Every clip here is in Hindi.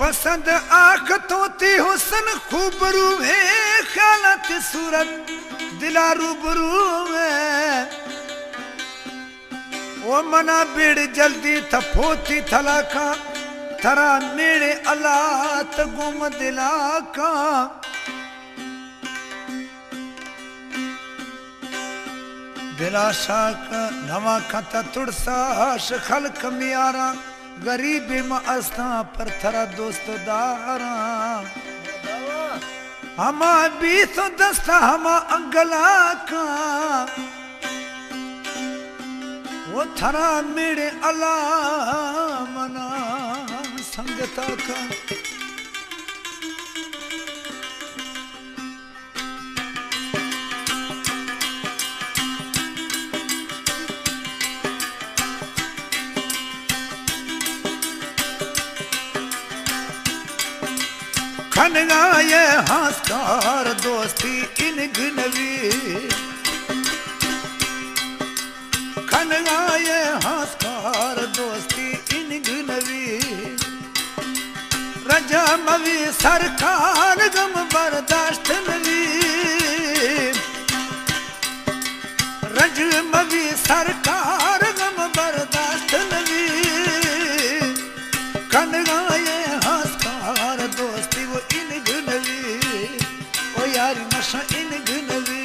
पसंद आँख तोती हुसन खूबरू में ख्यालत सूरत दिला रूबरू में ओ मना बिड़ जल्दी थपोती थला का थरा मेरे अल्लाह गुम दिला का दिलाशा का नवा खाता तुड़सा खल कमियारा गरीबी में अस्ता पर थरा दोस्त दारा हमा भी तो दस्ता हमा अंगला का वो थरा मेरे अला मना संगता का खनगाए हंसकार दोस्ती इन गुनवी खनगाए हंसकार दोस्ती इन गुनवी रजा मवी सरकार गम बर्दाश्त नवी रज मवी सरकार गम बर्दाश्त नवी खनगाए हंसकार दोस्ती वो इन गुनवी ओ यारी नशा इन गुनवी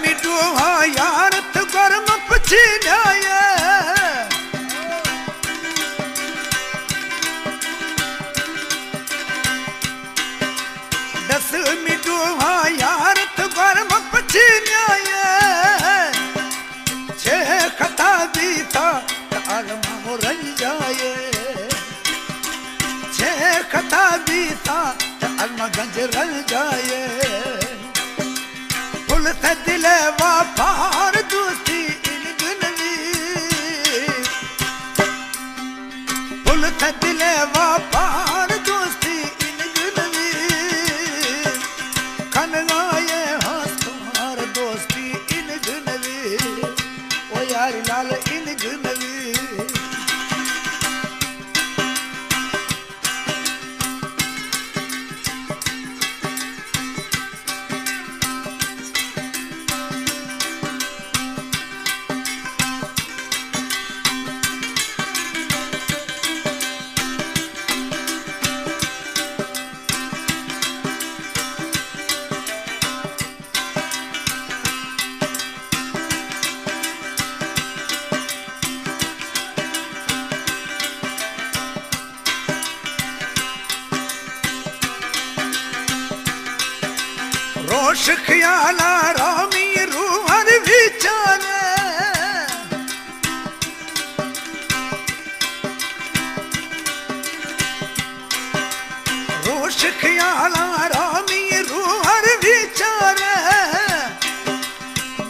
मिटो हाँ यार तो गर्म पची जाए दस मिटो हाँ यार तो गर्म पची जाए छह खता भी था आलमा हो रल जाए छह खता भी था आलमा गंज रल जाए दिले वापार दोस्ती इन गुनवी फुल दिले वापार दोस्ती इन गुनवी खनगाए हंसकार दोस्ती इन गुनवी ओ यार लाल इन गुनवी रोश ख्याला रामी रूहर विचारे रोश ख्याला रामी रूहर विचारे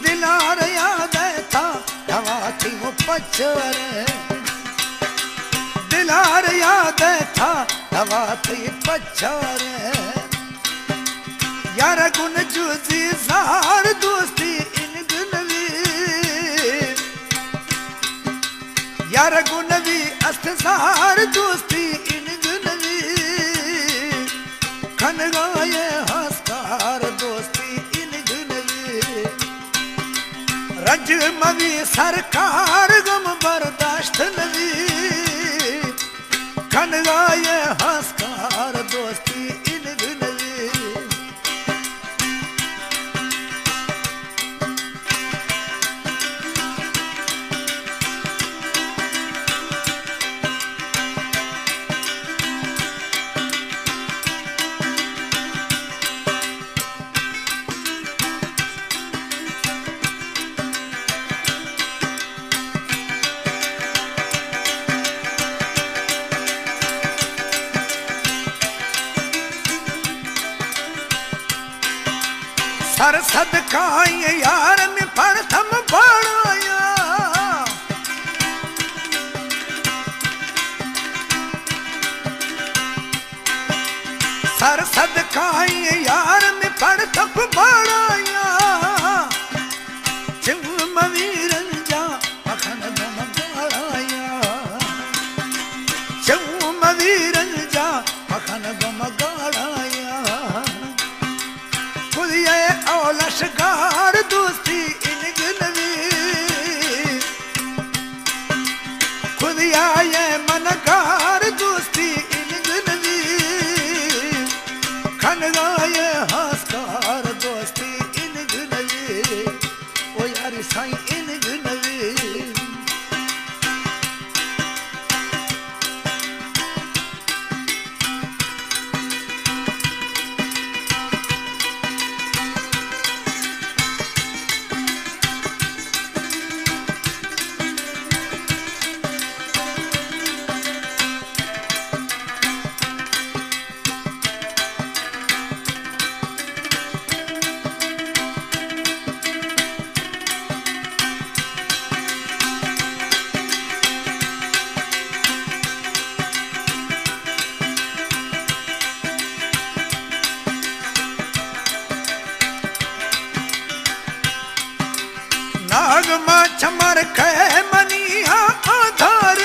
दिलार याद था हवा थी वो पचरे दिलार याद था हवा थी पचरे यार गुन जूजी जार दोस्ती इन गुनवी यार गुनवी अस्तजार दोस्ती इन गुनवी खनगाए हंसकार दोस्ती इन गुनवी रज मवी सरकार गम बर्दाश्त नवी खनगाए हंसकार दोस्ती इन गुनवी सर सदकाए यार में प्रथम बढ़ाया सर सदकाए यार में प्रथम बढ़ाया चिम मवीरंजा मखन गम गाड़ाया चिम मवीरंजा मखन गम गाड़ाया खुदिया औलशगार दोस्ती इन गिनवी खुदिया ये मनगार दोस्ती इन गिनवी खनगाय हंसकार दोस्ती इन गिनवी ओ यार साईं इन गिनवी नागमा चमर कै मनिया आधार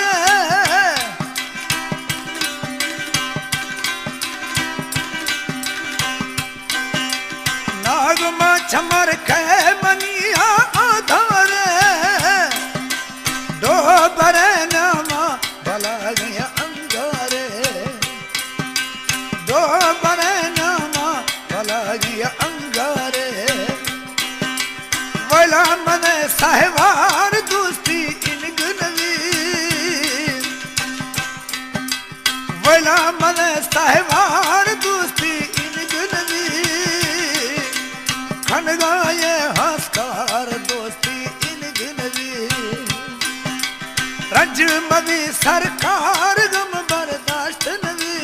नागमा चमर कै मनिया आधार दो बरे नामा भला गया अंगारे दो बरे नामा भला गया अंगारे वला मन साहवार दोस्ती इन गुनवी वला मन साहवार दोस्ती इन गुनवी खनगाय हंसकार दोस्ती इन गुनवी रंज मवी सरकार गम बर्दाश्त नवी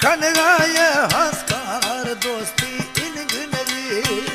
खनगाय हंसकार दोस्ती इन गुनवी